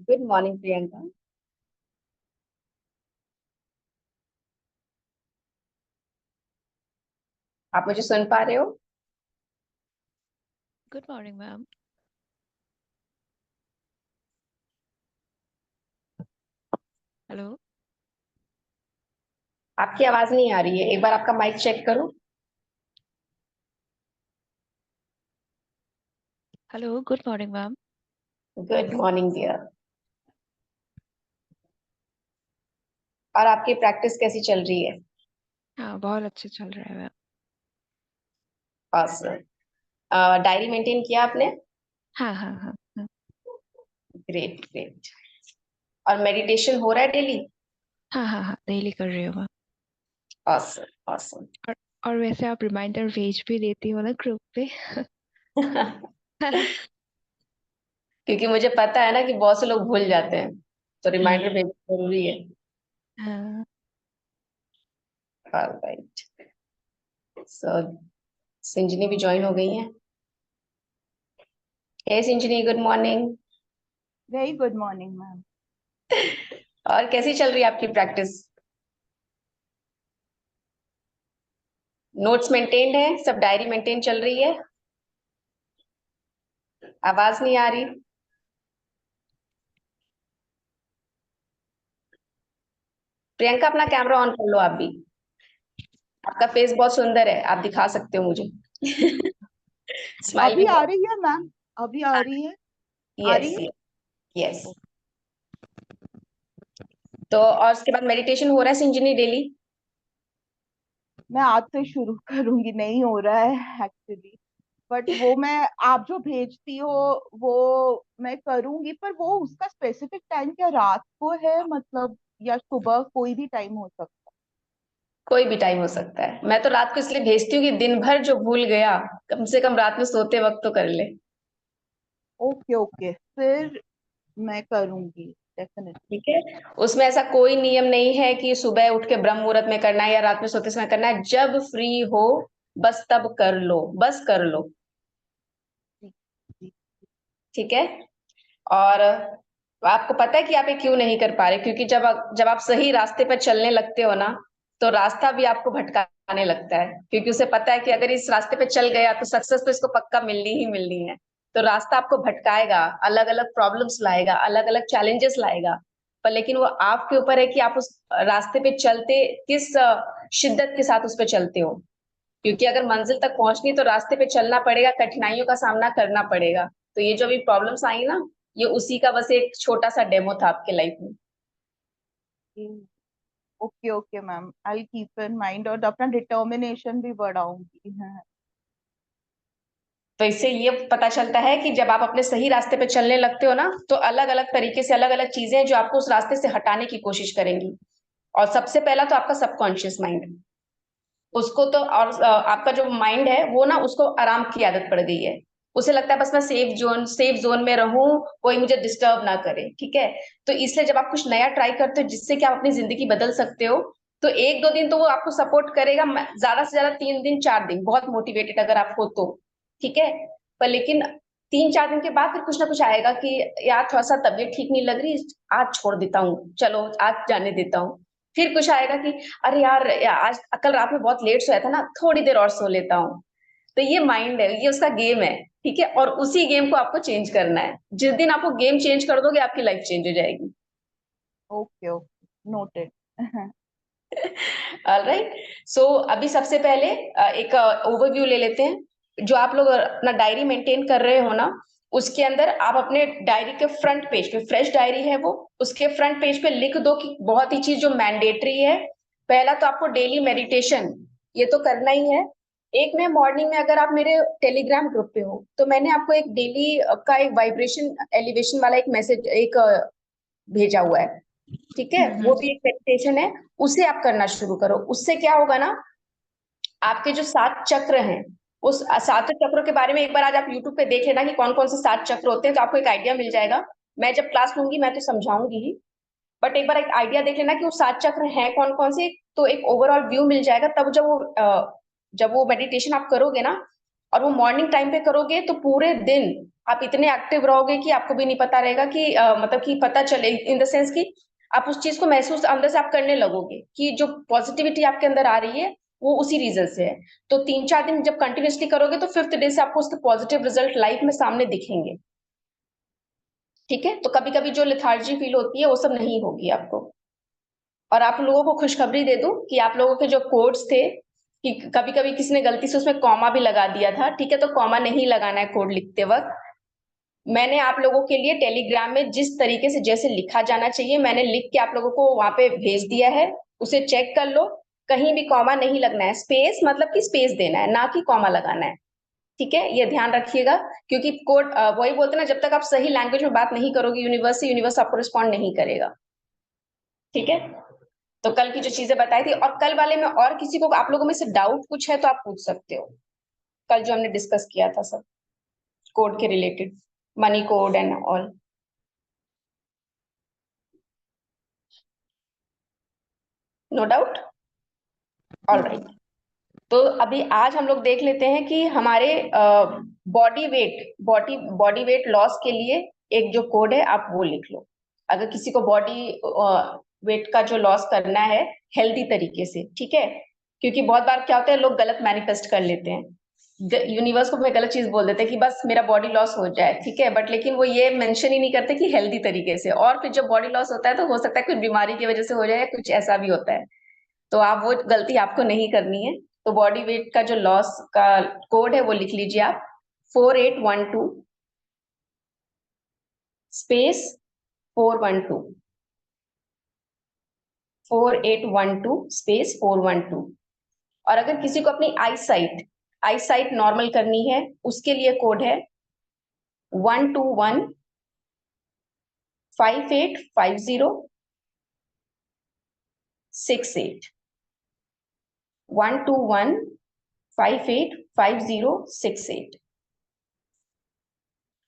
Good morning Priyanka. आप मुझे सुन पा रहे हो? Good morning ma'am. हेलो। आपकी आवाज नहीं आ रही है, एक बार आपका माइक चेक करो। Hello, good morning ma'am. Good morning dear. और आपकी प्रैक्टिस कैसी चल रही है? हाँ, बहुत अच्छे चल रहा है मैम। awesome। डायरी मेंटेन किया आपने? हाँ हाँ हाँ हाँ। Great great. और मेडिटेशन हो रहा है डेली? हाँ हाँ हाँ, डेली कर रही हूँ मैम। awesome awesome। और और वैसे आप रिमाइंडर भेज भी देती हो ना ग्रुप पे। क्योंकि मुझे पता है ना कि बहुत से लोग भूल जाते हैं, तो रिमाइंडर हम्म। भेजना जरूरी है। हाँ। ऑलराइट। सो सिंजनी भी ज्वाइन हो गई है। Hey Sinjini, good morning. Very good morning ma'am. और कैसी चल रही है आपकी प्रैक्टिस? नोट्स मेंटेन्ड है? सब डायरी मेंटेन चल रही है? आवाज नहीं आ रही। प्रियंका, अपना कैमरा ऑन कर लो आप भी। आपका फेस बहुत सुंदर है, आप दिखा सकते हो मुझे। स्माइल अभी भी आ बहुत। रही है मैम? अभी आ रही है? आ यस रही है? यस। तो और उसके बाद मेडिटेशन हो रहा है सिंजनी डेली? मैं आज से शुरू करूंगी, नहीं हो रहा है एक्चुअली। बट वो मैं, आप जो भेजती हो वो मैं करूंगी, पर वो उसका स्पेसिफिक टाइम क्या रात को है मतलब, या सुबह कोई भी टाइम हो सकता कोई भी टाइम हो सकता है। मैं तो रात को इसलिए भेजती हूँ कि दिन भर जो भूल गया, कम से कम रात में सोते वक्त तो कर ले। है? ओके ओके, फिर मैं करूंगी डेफिनेटली। ठीक है। उसमें ऐसा कोई नियम नहीं है कि सुबह उठ के ब्रह्म मुहूर्त में करना है या रात में सोते समय करना है। जब फ्री हो बस तब कर लो, बस कर लो। जी जी। ठीक है। और आपको पता है कि आप ये क्यों नहीं कर पा रहे? क्योंकि जब आप सही रास्ते पर चलने लगते हो ना, तो रास्ता भी आपको भटकाने लगता है, क्योंकि उसे पता है कि अगर इस रास्ते पे चल गया तो सक्सेस तो इसको पक्का मिलनी ही मिलनी है। तो रास्ता आपको भटकाएगा, अलग अलग प्रॉब्लम्स लाएगा, अलग अलग चैलेंजेस लाएगा। पर लेकिन वो आपके ऊपर है कि आप उस रास्ते पे चलते किस शिद्दत के साथ उस पे चलते हो। क्योंकि अगर मंजिल तक पहुंचनी है तो रास्ते पे चलना पड़ेगा, कठिनाइयों का सामना करना पड़ेगा। तो ये जो अभी प्रॉब्लम्स आई ना, ये उसी का बस एक छोटा सा डेमो था आपके लाइफ में। Okay okay ma'am, I keep in mind और अपना डिटर्मिनेशन भी बढ़ाऊंगी। हाँ। तो इससे ये पता चलता है कि जब आप अपने सही रास्ते पे चलने लगते हो ना, तो अलग अलग तरीके से अलग अलग चीजें जो आपको उस रास्ते से हटाने की कोशिश करेंगी। और सबसे पहला तो आपका सबकॉन्शियस माइंड, उसको तो और आपका जो माइंड है वो ना, उसको आराम की आदत पड़ गई है। उसे लगता है बस मैं सेफ जोन में रहूं, कोई मुझे डिस्टर्ब ना करे। ठीक है। तो इसलिए जब आप कुछ नया ट्राई करते हो जिससे कि आप अपनी जिंदगी बदल सकते हो, तो एक दो दिन तो वो आपको सपोर्ट करेगा, ज्यादा से ज्यादा 3 दिन 4 दिन बहुत मोटिवेटेड अगर आप हो तो। ठीक है। पर लेकिन 3 4 दिन के बाद फिर कुछ ना कुछ आएगा कि यार थोड़ा सा तबीयत ठीक नहीं लग रही, आज छोड़ देता हूँ, चलो आज जाने देता हूँ। फिर कुछ आएगा कि अरे यार, आज कल रात में बहुत लेट सोया था ना, थोड़ी देर और सो लेता हूँ। तो ये माइंड है, ये उसका गेम है। ठीक है। और उसी गेम को आपको चेंज करना है। जिस दिन आपको गेम चेंज कर दोगे आपकी लाइफ चेंज हो जाएगी। Okay okay, noted. ऑलराइट। सो अभी सबसे पहले एक ओवरव्यू ले लेते हैं। जो आप लोग अपना डायरी मेंटेन कर रहे हो ना, उसके अंदर आप अपने डायरी के फ्रंट पेज पे, फ्रेश डायरी है वो, उसके फ्रंट पेज पे लिख दो कि बहुत ही चीज जो मैंडेटरी है। पहला तो आपको डेली मेडिटेशन ये तो करना ही है। एक में मॉर्निंग में, अगर आप मेरे टेलीग्राम ग्रुप पे हो तो मैंने आपको एक डेली का एक वाइब्रेशन एलिवेशन वाला एक मैसेज एक भेजा हुआ है। ठीक है। वो भी एक मेडिटेशन है। उसे आप करना शुरू करो। उससे क्या होगा ना, आपके जो 7 चक्र हैं, उस 7 चक्रों के बारे में एक बार आज आप यूट्यूब पे देख लेना कि कौन कौन से 7 चक्र होते हैं, तो आपको एक आइडिया मिल जाएगा। मैं जब क्लास लूंगी मैं तो समझाऊंगी ही, बट एक बार एक आइडिया देख लेना कि वो 7 चक्र हैं कौन कौन से, तो एक ओवरऑल व्यू मिल जाएगा। तब जब वो मेडिटेशन आप करोगे ना, और वो मॉर्निंग टाइम पे करोगे तो पूरे दिन आप इतने एक्टिव रहोगे कि आपको भी नहीं पता रहेगा कि मतलब कि पता चले, इन द सेंस कि आप उस चीज को महसूस अंदर से आप करने लगोगे कि जो पॉजिटिविटी आपके अंदर आ रही है वो उसी रीजन से है। तो 3-4 दिन जब कंटिन्यूसली करोगे तो 5th डे से आपको उसके पॉजिटिव रिजल्ट लाइफ में सामने दिखेंगे। ठीक है, तो कभी कभी जो लेथार्जी फील होती है वो सब नहीं होगी आपको। और आप लोगों को खुशखबरी दे दूं कि आप लोगों के जो कोड्स थे, कि कभी कभी किसी ने गलती से उसमें कॉमा भी लगा दिया था, ठीक है, तो कॉमा नहीं लगाना है कोड लिखते वक्त। मैंने आप लोगों के लिए टेलीग्राम में जिस तरीके से जैसे लिखा जाना चाहिए मैंने लिख के आप लोगों को वहां पे भेज दिया है, उसे चेक कर लो। कहीं भी कॉमा नहीं लगना है, स्पेस मतलब कि स्पेस देना है, ना कि कॉमा लगाना है। ठीक है, ये ध्यान रखिएगा, क्योंकि कोड वही बोलते हैं ना, जब तक आप सही लैंग्वेज में बात नहीं करोगे यूनिवर्स से, यूनिवर्स आपको रिस्पॉन्ड नहीं करेगा। ठीक है, तो कल की जो चीजें बताई थी, और कल वाले में और किसी को आप लोगों में से डाउट कुछ है तो आप पूछ सकते हो। कल जो हमने डिस्कस किया था सब कोड के related, money code and all. No doubt, all right. तो अभी आज हम लोग देख लेते हैं कि हमारे बॉडी वेट लॉस के लिए एक जो कोड है आप वो लिख लो। अगर किसी को बॉडी वेट का जो लॉस करना है हेल्दी तरीके से, ठीक है, क्योंकि बहुत बार क्या होता है लोग गलत मैनिफेस्ट कर लेते हैं, यूनिवर्स को मैं गलत चीज बोल देते हैं कि बस मेरा बॉडी लॉस हो जाए, ठीक है, बट लेकिन वो ये मेंशन ही नहीं करते कि हेल्दी तरीके से। और फिर जब बॉडी लॉस होता है तो हो सकता है कुछ बीमारी की वजह से हो जाए या कुछ ऐसा भी होता है, तो आप वो गलती आपको नहीं करनी है। तो बॉडी वेट का जो लॉस का कोड है वो लिख लीजिए आप, 4812 स्पेस 412, 4812 स्पेस 412। और अगर किसी को अपनी आई साइट नॉर्मल करनी है उसके लिए कोड है 121585068, 121585068।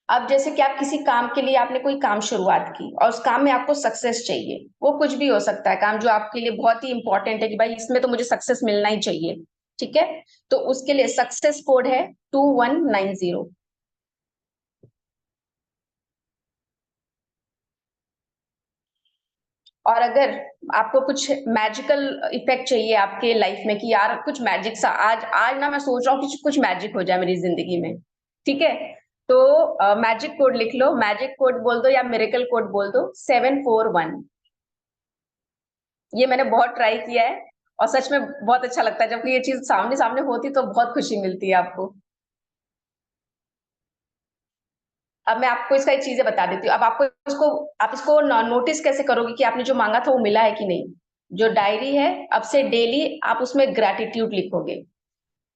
अब जैसे कि आप किसी काम के लिए आपने कोई काम शुरुआत की और उस काम में आपको सक्सेस चाहिए, वो कुछ भी हो सकता है काम जो आपके लिए बहुत ही इंपॉर्टेंट है कि भाई इसमें तो मुझे सक्सेस मिलना ही चाहिए, ठीक है, तो उसके लिए सक्सेस कोड है 2190। और अगर आपको कुछ मैजिकल इफेक्ट चाहिए आपके लाइफ में कि यार कुछ मैजिक सा आज आज ना मैं सोच रहा हूँ कि कुछ मैजिक हो जाए मेरी जिंदगी में, ठीक है, तो मैजिक कोड लिख लो, मैजिक कोड बोल दो या मिरेकल कोड बोल दो, 741। ये मैंने बहुत ट्राई किया है और सच में बहुत अच्छा लगता है, जबकि ये चीज सामने सामने होती तो बहुत खुशी मिलती है आपको। अब मैं आपको इसका एक चीजें बता देती हूँ। अब आपको इसको, आप इसको नोटिस कैसे करोगे कि आपने जो मांगा था वो मिला है कि नहीं। जो डायरी है, अब से डेली आप उसमें ग्रैटिट्यूड लिखोगे,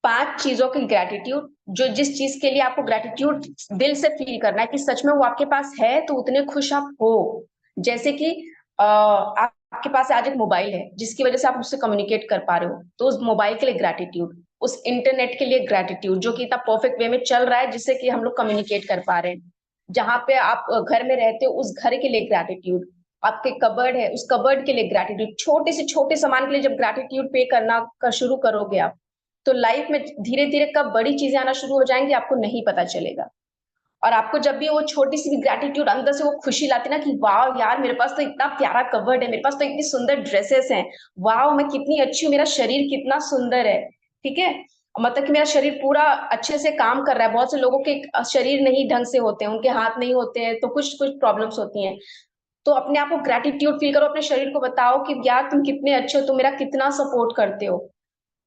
5 चीजों की ग्रैटिट्यूड, जो जिस चीज के लिए आपको ग्रैटिट्यूड दिल से फील करना है कि सच में वो आपके पास है तो उतने खुश आप हो। जैसे कि आपके पास आज एक मोबाइल है जिसकी वजह से आप उससे कम्युनिकेट कर पा रहे हो, तो उस मोबाइल के लिए ग्रैटिट्यूड, उस इंटरनेट के लिए ग्रैटिट्यूड जो कि इतना परफेक्ट वे में चल रहा है जिससे कि हम लोग कम्युनिकेट कर पा रहे हैं। जहां पे आप घर में रहते हो उस घर के लिए ग्रैटिट्यूड, आपके कबर्ड है उस कबर्ड के लिए ग्रैटिट्यूड, छोटे से छोटे सामान के लिए जब ग्रैटिट्यूड पे करना कर शुरू करोगे आप, तो लाइफ में धीरे धीरे कब बड़ी चीजें आना शुरू हो जाएंगी आपको नहीं पता चलेगा। और आपको जब भी वो छोटी सी भी ग्रैटिट्यूड अंदर से वो खुशी लाती ना कि वाह यार मेरे पास तो इतना प्यारा कवर्ड है, मेरे पास तो इतनी सुंदर ड्रेसेस हैं, वाह मैं कितनी अच्छी हूँ, मेरा शरीर कितना सुंदर है, ठीक है, मतलब कि मेरा शरीर पूरा अच्छे से काम कर रहा है। बहुत से लोगों के शरीर नहीं ढंग से होते हैं, उनके हाथ नहीं होते हैं, तो कुछ कुछ प्रॉब्लम्स होती हैं। तो अपने आप को ग्रैटिट्यूड फील करो, अपने शरीर को बताओ कि यार तुम कितने अच्छे हो, तुम मेरा कितना सपोर्ट करते हो।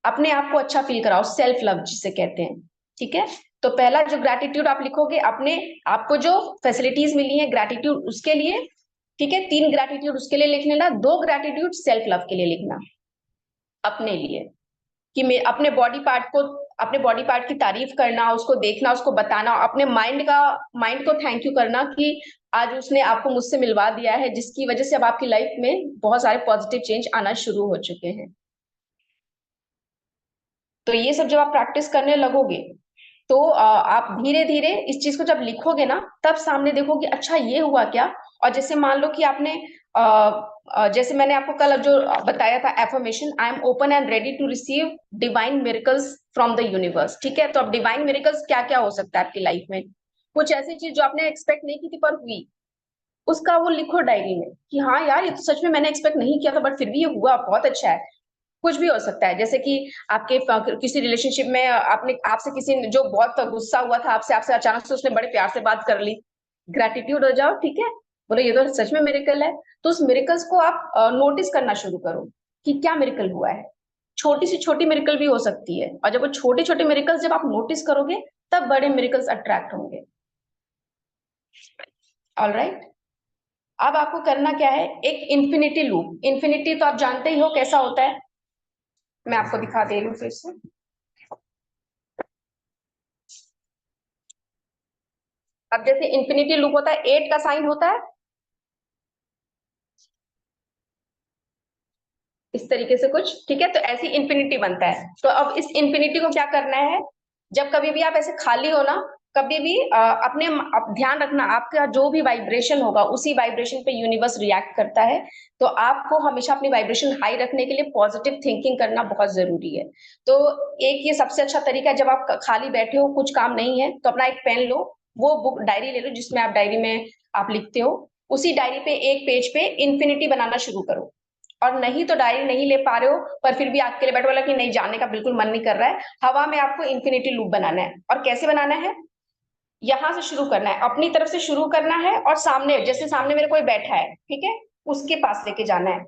अपने आप को अच्छा फील कराओ, सेल्फ लव जिसे कहते हैं, ठीक है। तो पहला जो ग्रैटिट्यूड आप लिखोगे अपने आपको जो फैसिलिटीज मिली है ग्रैटिट्यूड उसके लिए, ठीक है, 3 ग्रैटिट्यूड उसके लिए लिख लेना, 2 ग्रैटिट्यूड सेल्फ लव के लिए लिखना, अपने लिए, कि मैं अपने बॉडी पार्ट को, अपने बॉडी पार्ट की तारीफ करना, उसको देखना, उसको बताना, अपने माइंड को थैंक यू करना कि आज उसने आपको मुझसे मिलवा दिया है जिसकी वजह से अब आपकी लाइफ में बहुत सारे पॉजिटिव चेंज आना शुरू हो चुके हैं। तो ये सब जब आप प्रैक्टिस करने लगोगे तो आप धीरे धीरे इस चीज को जब लिखोगे ना तब सामने देखोगे अच्छा ये हुआ क्या। और जैसे मान लो कि आपने जैसे मैंने आपको कल जो बताया था affirmation, I am open and ready to receive divine miracles from the universe. ठीक है, तो अब डिवाइन मिरेकल्स क्या क्या हो सकता है आपकी लाइफ में? कुछ ऐसी चीज जो आपने एक्सपेक्ट नहीं की थी पर हुई, उसका वो लिखो डायरी में कि हाँ यार, ये तो सच में मैंने एक्सपेक्ट नहीं किया था बट फिर भी ये हुआ, बहुत अच्छा है। कुछ भी हो सकता है, जैसे कि आपके किसी रिलेशनशिप में आपने आपसे किसी ने जो बहुत गुस्सा हुआ था आपसे आपसे अचानक से उसने बड़े प्यार से बात कर ली, ग्रेटिट्यूड हो जाओ। ठीक है, बोलो ये तो सच में मिरेकल है। तो उस मिरेकल्स को आप नोटिस करना शुरू करो कि क्या मिरेकल हुआ है। छोटी सी छोटी मिरेकल भी हो सकती है, और जब वो छोटे छोटे मिरेकल्स जब आप नोटिस करोगे तब बड़े मिरेकल्स अट्रैक्ट होंगे। ऑलराइट, अब आपको करना क्या है, एक इन्फिनिटी लूप। इन्फिनिटी तो आप जानते ही हो कैसा होता है, मैं आपको दिखा दे रही हूँ फिर से। अब जैसे इन्फिनिटी लूप होता है, 8 का साइन होता है इस तरीके से कुछ। ठीक है, तो ऐसी इन्फिनिटी बनता है। तो अब इस इन्फिनिटी को क्या करना है, जब कभी भी आप ऐसे खाली हो ना, कभी भी अपने ध्यान रखना, आपका जो भी वाइब्रेशन होगा उसी वाइब्रेशन पे यूनिवर्स रिएक्ट करता है। तो आपको हमेशा अपनी वाइब्रेशन हाई रखने के लिए पॉजिटिव थिंकिंग करना बहुत जरूरी है। तो एक ये सबसे अच्छा तरीका है, जब आप खाली बैठे हो कुछ काम नहीं है तो अपना एक पेन लो, वो बुक डायरी ले लो जिसमें आप डायरी में आप लिखते हो, उसी डायरी पे एक पेज पे इन्फिनिटी बनाना शुरू करो। और नहीं तो डायरी नहीं ले पा रहे हो पर फिर भी अकेले बैठे वाला कि नहीं जाने का बिल्कुल मन नहीं कर रहा है, हवा में आपको इन्फिनिटी लूप बनाना है। और कैसे बनाना है, यहां से शुरू करना है, अपनी तरफ से शुरू करना है, और सामने जैसे सामने मेरे कोई बैठा है, ठीक है, उसके पास लेके जाना है।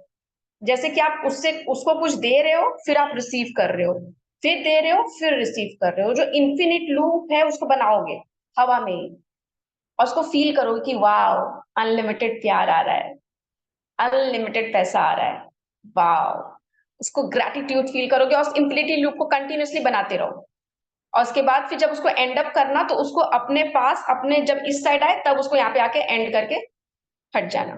जैसे कि आप उससे उसको कुछ दे रहे हो फिर आप रिसीव कर रहे हो, फिर दे रहे हो फिर रिसीव कर रहे हो, जो इन्फिनिट लूप है उसको बनाओगे हवा में ही। और उसको फील करोगे कि वाह, अनलिमिटेड प्यार आ रहा है, अनलिमिटेड पैसा आ रहा है, वाह। उसको ग्रैटिट्यूड फील करोगे और इन्फिनिटी लूप को कंटिन्यूअसली बनाते रहो। और उसके बाद फिर जब उसको एंड अप करना तो उसको अपने पास, अपने जब इस साइड आए तब उसको यहाँ पे आके एंड करके हट जाना।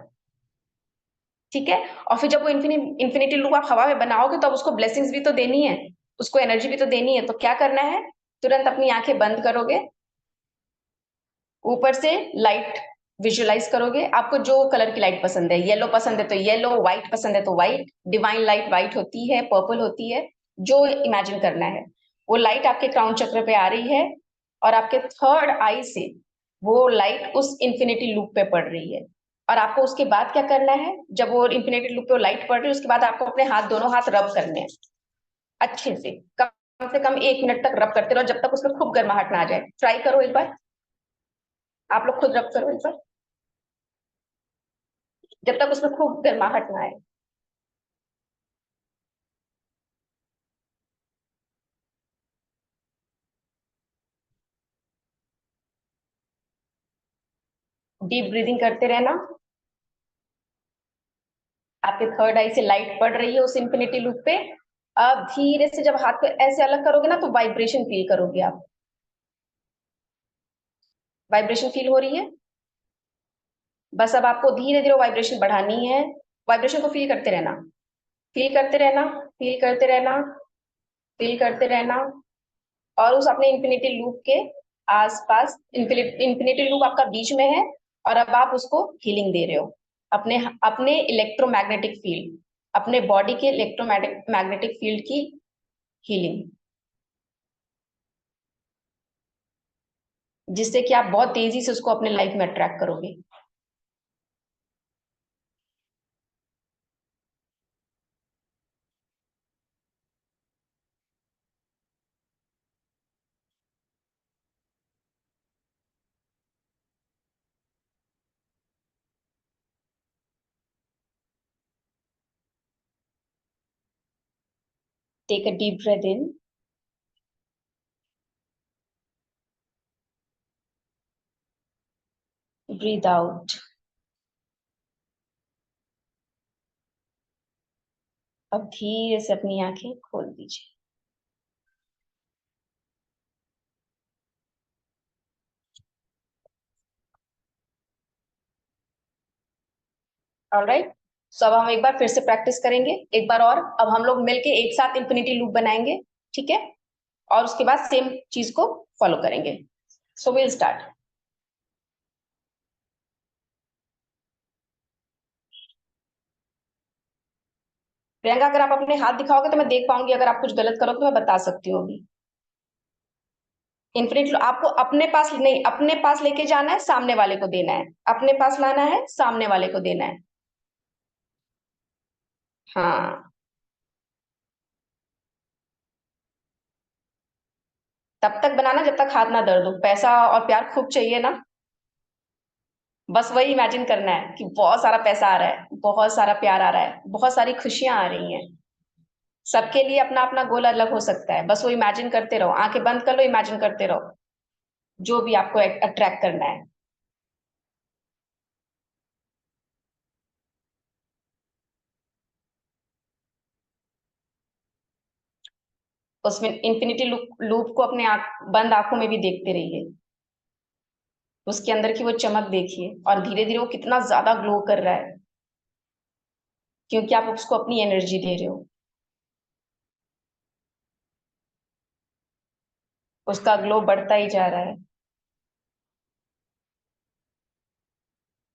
ठीक है, और फिर जब वो इन्फिनिटी लूप आप हवा में बनाओगे तो अब उसको ब्लेसिंग्स भी तो देनी है, उसको एनर्जी भी तो देनी है। तो क्या करना है, तुरंत अपनी आंखें बंद करोगे, ऊपर से लाइट विजुअलाइज करोगे। आपको जो कलर की लाइट पसंद है, येलो पसंद है तो येलो, व्हाइट पसंद है तो व्हाइट, डिवाइन लाइट व्हाइट होती है, पर्पल होती है, जो इमेजिन करना है। वो लाइट आपके क्राउन चक्र पे आ रही है और आपके थर्ड आई से वो लाइट उस इंफिनिटी लूप पे पड़ रही है। और आपको उसके बाद क्या करना है, जब वो इंफिनिटी लूप पे वो लाइट पड़ रही है उसके बाद आपको अपने हाथ, दोनों हाथ रब करने हैं अच्छे से, कम से कम 1 मिनट तक रब करते रहो जब तक उसमें खूब गर्माहट ना आ जाए। ट्राई करो एक बार, आप लोग खुद रब करो एक बार, जब तक उसमें खूब गर्माहट ना आए। डीप ब्रीदिंग करते रहना। आपके थर्ड आई से लाइट पड़ रही है उस इंफिनिटी लूप पे। अब धीरे से जब हाथ को ऐसे अलग करोगे ना तो वाइब्रेशन फील करोगे आप, वाइब्रेशन फील हो रही है। बस अब आपको धीरे धीरे वाइब्रेशन बढ़ानी है, वाइब्रेशन को फील करते रहना, फील करते रहना, फील करते रहना, फील करते रहना। और उस अपने इंफिनिटी लूप के आसपास, इंफिनिटी लूप आपका बीच में है और अब आप उसको हीलिंग दे रहे हो, अपने अपने इलेक्ट्रोमैग्नेटिक फील्ड, अपने बॉडी के इलेक्ट्रोमैग्नेटिक फील्ड की हीलिंग, जिससे कि आप बहुत तेजी से उसको अपने लाइफ में अट्रैक्ट करोगे। Take a deep breath in, breathe out. अब धीरे से अपनी आंखें खोल दीजिए। ऑलराइट, सो अब हम एक बार फिर से प्रैक्टिस करेंगे एक बार और। अब हम लोग मिलके एक साथ इंफिनिटी लूप बनाएंगे, ठीक है, और उसके बाद सेम चीज को फॉलो करेंगे। सो विल स्टार्ट। प्रियंका, अगर आप अपने हाथ दिखाओगे तो मैं देख पाऊंगी, अगर आप कुछ गलत करो तो मैं बता सकती हूँ अभी। इन्फिनिट आपको अपने पास नहीं, अपने पास लेके जाना है, सामने वाले को देना है, अपने पास लाना है, सामने वाले को देना है। हाँ, तब तक बनाना जब तक हाथ ना दर्द हो। पैसा और प्यार खूब चाहिए ना, बस वही इमेजिन करना है कि बहुत सारा पैसा आ रहा है, बहुत सारा प्यार आ रहा है, बहुत सारी खुशियां आ रही हैं। सबके लिए अपना अपना गोल अलग हो सकता है, बस वो इमेजिन करते रहो, आंखें बंद कर लो, इमेजिन करते रहो जो भी आपको अट्रैक्ट करना है। उसमें इंफिनिटी लूप लूप को अपने बंद आंखों में भी देखते रहिए, उसके अंदर की वो चमक देखिए, और धीरे धीरे वो कितना ज्यादा ग्लो कर रहा है, क्योंकि आप उसको अपनी एनर्जी दे रहे हो। उसका ग्लो बढ़ता ही जा रहा है।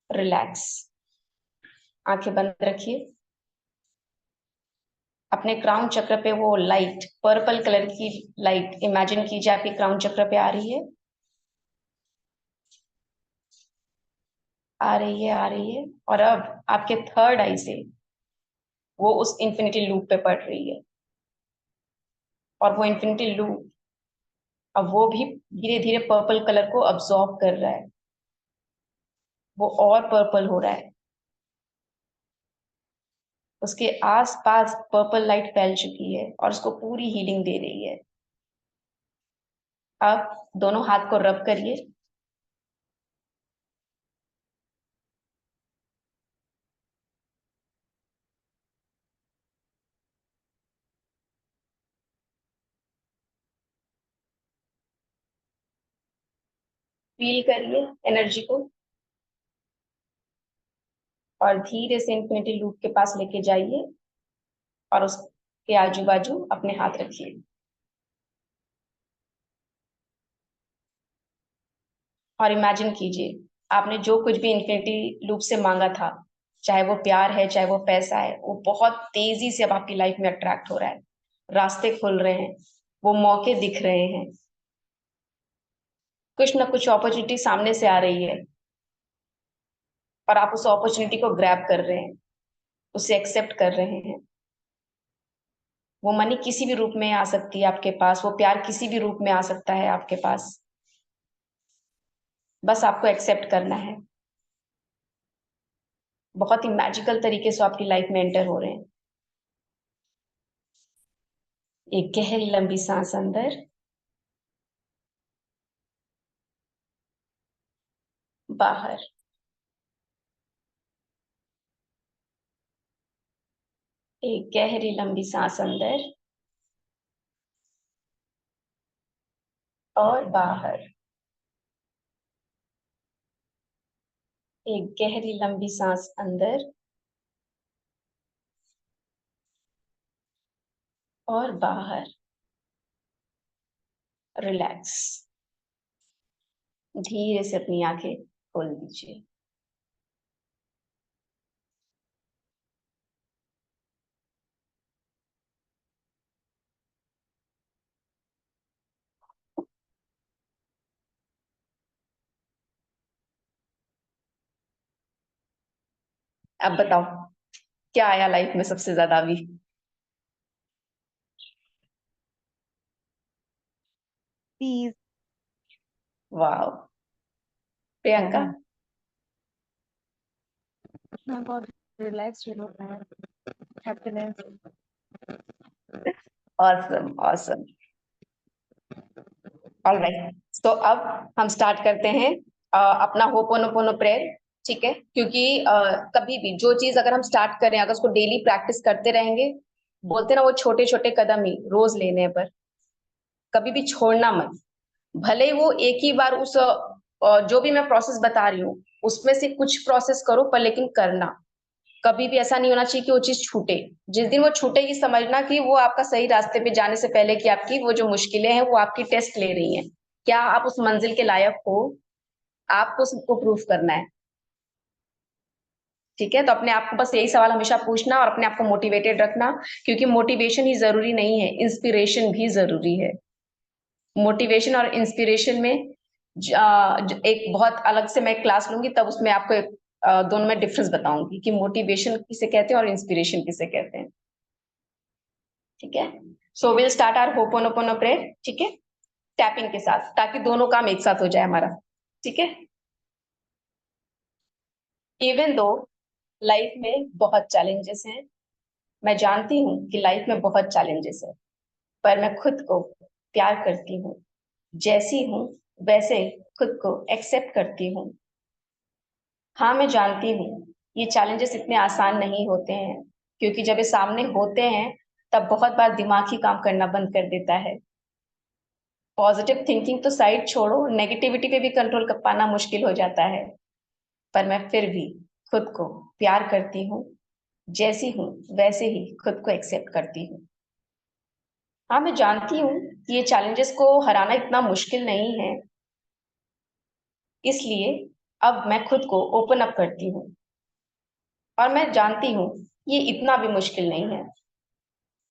रिलैक्स, आंखें बंद रखिए। अपने क्राउन चक्र पे वो लाइट, पर्पल कलर की लाइट इमेजिन कीजिए आपके क्राउन चक्र पे आ रही है, आ रही है, आ रही है, और अब आपके थर्ड आई से वो उस इंफिनिटी लूप पे पड़ रही है, और वो इंफिनिटी लूप अब वो भी धीरे धीरे पर्पल कलर को अब्सॉर्ब कर रहा है, वो और पर्पल हो रहा है, उसके आस पास पर्पल लाइट फैल चुकी है और उसको पूरी हीलिंग दे रही है। अब दोनों हाथ को रब करिए, फील करिए एनर्जी को, और धीरे से इंफिनिटी लूप के पास लेके जाइए, और उसके आजू बाजू अपने हाथ रखिए, और इमेजिन कीजिए आपने जो कुछ भी इंफिनिटी लूप से मांगा था, चाहे वो प्यार है, चाहे वो पैसा है, वो बहुत तेजी से अब आपकी लाइफ में अट्रैक्ट हो रहा है, रास्ते खुल रहे हैं, वो मौके दिख रहे हैं, कुछ ना कुछ अपॉर्चुनिटी सामने से आ रही है, और आप उस अपॉर्चुनिटी को ग्रैब कर रहे हैं, उसे एक्सेप्ट कर रहे हैं। वो मनी किसी भी रूप में आ सकती है आपके पास, वो प्यार किसी भी रूप में आ सकता है आपके पास, बस आपको एक्सेप्ट करना है। बहुत ही मैजिकल तरीके से आपकी लाइफ में एंटर हो रहे हैं। एक गहरी लंबी सांस अंदर, बाहर। एक गहरी लंबी सांस अंदर और बाहर। एक गहरी लंबी सांस अंदर और बाहर। रिलैक्स, धीरे से अपनी आंखें खोल दीजिए। अब बताओ, क्या आया लाइफ में सबसे ज्यादा अभी? पीस। वाह। प्रियंका? मैं बहुत रिलैक्स फील होता है, हैप्पीनेस। Awesome, awesome. ऑलराइट, तो अब हम स्टार्ट करते हैं अपना होपोनोपोनो प्रेयर। ठीक है, क्योंकि कभी भी जो चीज अगर हम स्टार्ट करें, अगर उसको डेली प्रैक्टिस करते रहेंगे, बोलते ना वो छोटे छोटे कदम ही रोज लेने पर, कभी भी छोड़ना मत। भले ही वो एक ही बार उस जो भी मैं प्रोसेस बता रही हूँ उसमें से कुछ प्रोसेस करो, पर लेकिन करना। कभी भी ऐसा नहीं होना चाहिए कि वो चीज छूटे। जिस दिन वो छूटेगी, समझना कि वो आपका सही रास्ते पे जाने से पहले कि आपकी वो जो मुश्किलें हैं वो आपकी टेस्ट ले रही हैं, क्या आप उस मंजिल के लायक हो, आपको सबको प्रूफ करना है। ठीक है, तो अपने आप को बस यही सवाल हमेशा पूछना और अपने आप को मोटिवेटेड रखना, क्योंकि मोटिवेशन ही जरूरी नहीं है, इंस्पिरेशन भी जरूरी है। मोटिवेशन और इंस्पिरेशन में एक बहुत अलग से मैं क्लास लूंगी, तब उसमें आपको दोनों में डिफरेंस बताऊंगी कि मोटिवेशन किसे कहते हैं और इंस्पिरेशन किसे कहते हैं। ठीक है, so will start our ho'oponopono prayer. ठीक है, टैपिंग के साथ, ताकि दोनों काम एक साथ हो जाए हमारा। ठीक है, इवन दो लाइफ में बहुत चैलेंजेस हैं, मैं जानती हूँ कि लाइफ में बहुत चैलेंजेस है, पर मैं खुद को प्यार करती हूँ, जैसी हूँ वैसे खुद को एक्सेप्ट करती हूँ। हाँ, मैं जानती हूँ ये चैलेंजेस इतने आसान नहीं होते हैं, क्योंकि जब ये सामने होते हैं तब बहुत बार दिमाग ही काम करना बंद कर देता है। पॉजिटिव थिंकिंग तो साइड छोड़ो, नेगेटिविटी पे भी कंट्रोल कर पाना मुश्किल हो जाता है, पर मैं फिर भी खुद को प्यार करती हूँ, जैसी हूँ वैसे ही खुद को एक्सेप्ट करती हूँ। हाँ, मैं जानती हूँ कि ये चैलेंजेस को हराना इतना मुश्किल नहीं है, इसलिए अब मैं खुद को ओपन अप करती हूँ, और मैं जानती हूँ ये इतना भी मुश्किल नहीं है,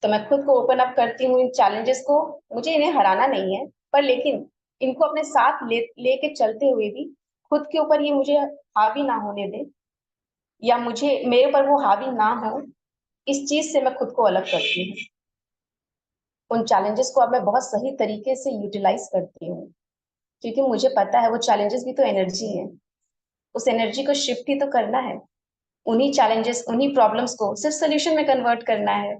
तो मैं खुद को ओपन अप करती हूँ इन चैलेंजेस को। मुझे इन्हें हराना नहीं है, पर लेकिन इनको अपने साथ लेके चलते हुए भी खुद के ऊपर ये मुझे हावी ना होने दे, या मुझे मेरे ऊपर वो हावी ना हो, इस चीज से मैं खुद को अलग करती हूँ। उन चैलेंजेस को अब मैं बहुत सही तरीके से यूटिलाइज करती हूँ, क्योंकि मुझे पता है वो चैलेंजेस भी तो एनर्जी है, उस एनर्जी को शिफ्ट ही तो करना है, उन्हीं चैलेंजेस उन्हीं प्रॉब्लम्स को सिर्फ सोल्यूशन में कन्वर्ट करना है।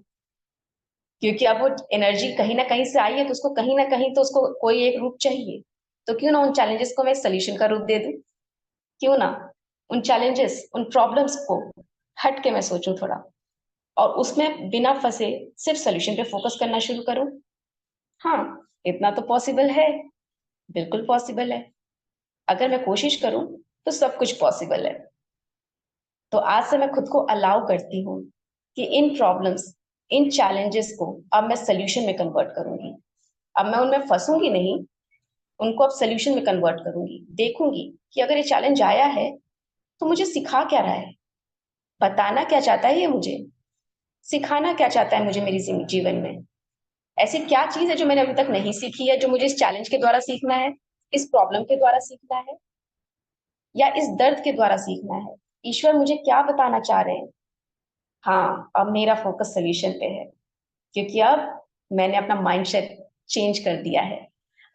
क्योंकि अब वो एनर्जी कहीं ना कहीं से आई है, तो उसको कहीं ना कहीं तो उसको कोई एक रूप चाहिए, तो क्यों ना उन चैलेंजेस को मैं सोल्यूशन का रूप दे दूं, क्यों ना उन चैलेंजेस उन प्रॉब्लम्स को हट के मैं सोचूं थोड़ा, और उसमें बिना फंसे सिर्फ सोल्यूशन पे फोकस करना शुरू करूं। हाँ, इतना तो पॉसिबल है, बिल्कुल पॉसिबल है, अगर मैं कोशिश करूं तो सब कुछ पॉसिबल है। तो आज से मैं खुद को अलाउ करती हूँ कि इन प्रॉब्लम्स इन चैलेंजेस को अब मैं सोल्यूशन में कन्वर्ट करूंगी। अब मैं उनमें फंसूंगी नहीं, उनको अब सोल्यूशन में कन्वर्ट करूंगी। देखूंगी कि अगर ये चैलेंज आया है तो मुझे सिखा क्या रहा है, बताना क्या चाहता है ये मुझे, सिखाना क्या चाहता है मुझे मेरी जीवन में। ऐसी क्या चीज है जो मैंने अभी तक नहीं सीखी है, जो मुझे इस चैलेंज के द्वारा सीखना है, इस प्रॉब्लम के द्वारा सीखना है, या इस दर्द के द्वारा सीखना है। ईश्वर मुझे क्या बताना चाह रहे हैं। हाँ, अब मेरा फोकस सोल्यूशन पे है, क्योंकि अब मैंने अपना माइंडसेट चेंज कर दिया है।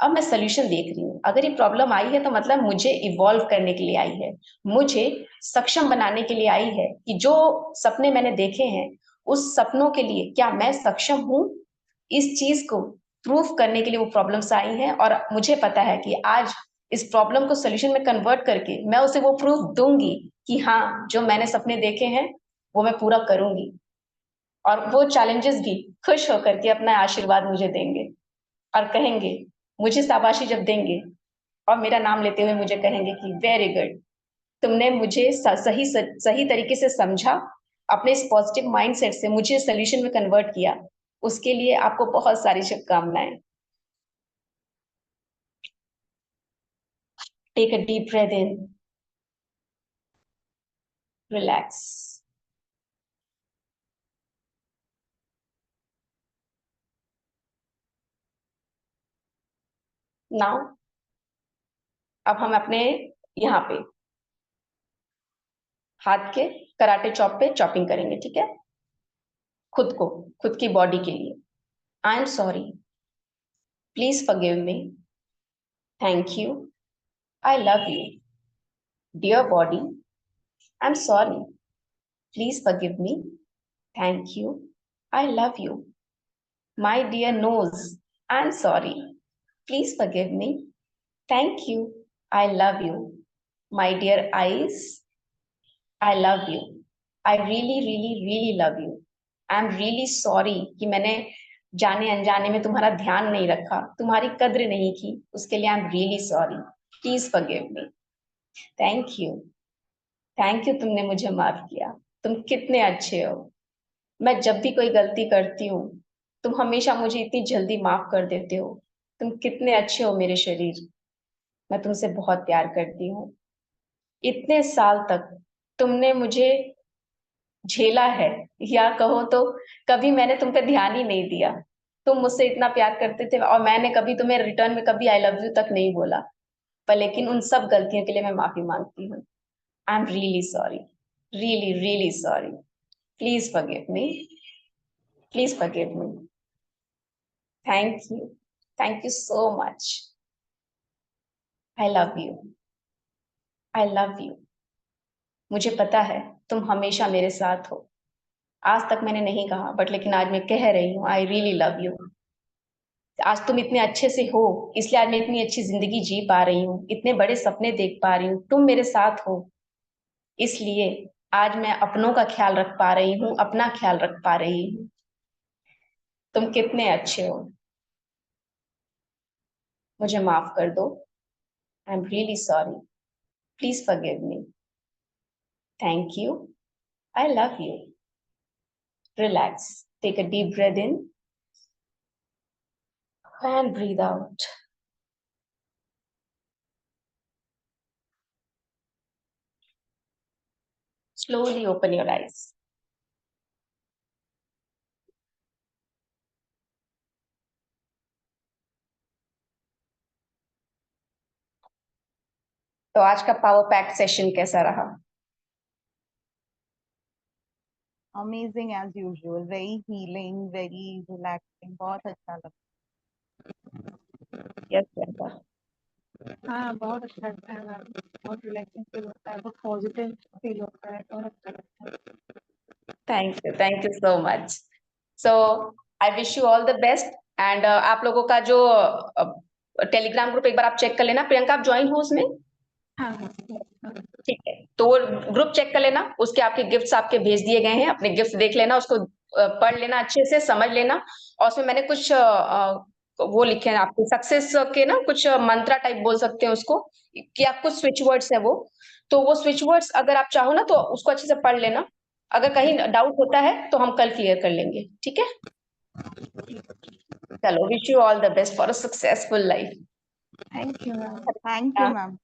अब मैं सोल्यूशन देख रही हूँ, अगर ये प्रॉब्लम आई है तो मतलब मुझे इवॉल्व करने के लिए आई है, मुझे सक्षम बनाने के लिए आई है, कि जो सपने मैंने देखे हैं उस सपनों के लिए क्या मैं सक्षम हूँ, इस चीज को प्रूफ करने के लिए वो प्रॉब्लम्स आई हैं। और मुझे पता है कि आज इस प्रॉब्लम को सोल्यूशन में कन्वर्ट करके मैं उसे वो प्रूफ दूंगी कि हाँ, जो मैंने सपने देखे हैं वो मैं पूरा करूंगी, और वो चैलेंजेस भी खुश होकर के अपना आशीर्वाद मुझे देंगे और कहेंगे, मुझे शाबाशी जब देंगे और मेरा नाम लेते हुए मुझे कहेंगे कि वेरी गुड, तुमने मुझे सही तरीके से समझा, अपने इस पॉजिटिव माइंडसेट से मुझे सोल्यूशन में कन्वर्ट किया, उसके लिए आपको बहुत सारी शुभकामनाएं। Take a deep breath in, relax. Now अब हम अपने यहाँ पे हाथ के कराटे चॉप पे चॉपिंग करेंगे। ठीक है, खुद को, खुद की बॉडी के लिए। I am sorry, please forgive me, thank you, I love you, dear body, I am sorry, please forgive me, thank you, I love you, my dear nose, I am sorry, please forgive me, thank you, I love you, my dear eyes, I love you, I really really really love you, I am really sorry कि मैंने जाने अनजाने में तुम्हारा ध्यान नहीं रखा, तुम्हारी कद्र नहीं की, उसके लिए I am really sorry, please forgive me, thank you, thank you, तुमने मुझे माफ किया, तुम कितने अच्छे हो। मैं जब भी कोई गलती करती हूँ तुम हमेशा मुझे इतनी जल्दी माफ कर देते हो, तुम कितने अच्छे हो मेरे शरीर, मैं तुमसे बहुत प्यार करती हूँ। इतने साल तक तुमने मुझे झेला है, या कहो तो कभी मैंने तुम पे ध्यान ही नहीं दिया। तुम मुझसे इतना प्यार करते थे और मैंने कभी तुम्हें रिटर्न में कभी आई लव यू तक नहीं बोला। पर लेकिन उन सब गलतियों के लिए मैं माफी मांगती हूँ। आई am really sorry, really really sorry. Please forgive me, please forgive me. Thank you so much. I love you, I love you. मुझे पता है तुम हमेशा मेरे साथ हो। आज तक मैंने नहीं कहा, बट लेकिन आज मैं कह रही हूँ, आई रियली लव यू। आज तुम इतने अच्छे से हो, इसलिए आज मैं इतनी अच्छी जिंदगी जी पा रही हूँ, इतने बड़े सपने देख पा रही हूँ, तुम मेरे साथ हो, इसलिए आज मैं अपनों का ख्याल रख पा रही हूँ, अपना ख्याल रख पा रही हूँ। तुम कितने अच्छे हो। मुझे माफ कर दो। I am really sorry. Please forgive me. Thank you. I love you. Relax, take a deep breath in and breathe out. Slowly open your eyes. तो आज का पावर पैक सेशन कैसा रहा? Amazing as usual, very healing, very relaxing, बहुत अच्छा लगा। Yes Shweta. हाँ, बहुत अच्छा लगता है मैम, बहुत रिलैक्सिंग फील होता है, बहुत पॉजिटिव फील होता है, बहुत अच्छा लगता है। Thank you so much. So I wish you all the best. And आप लोगों का जो टेलीग्राम ग्रुप एक बार आप चेक कर लेना। प्रियंका, आप ज्वाइन हो उसमें? हाँ हाँ हाँ। ठीक है, तो वो ग्रुप चेक कर लेना, उसके आपके गिफ्ट्स आपके भेज दिए गए हैं, अपने गिफ्ट देख लेना, उसको पढ़ लेना, अच्छे से समझ लेना। और उसमें मैंने कुछ वो लिखे हैं आपके सक्सेस के ना, कुछ मंत्रा टाइप बोल सकते हैं उसको, कि आप कुछ स्विच वर्ड्स है वो। तो वो स्विच वर्ड्स अगर आप चाहो ना तो उसको अच्छे से पढ़ लेना। अगर कहीं डाउट होता है तो हम कल क्लियर कर लेंगे, ठीक है? चलो, wish you all the best for a successful life. Thank you ma'am. Thank you ma'am.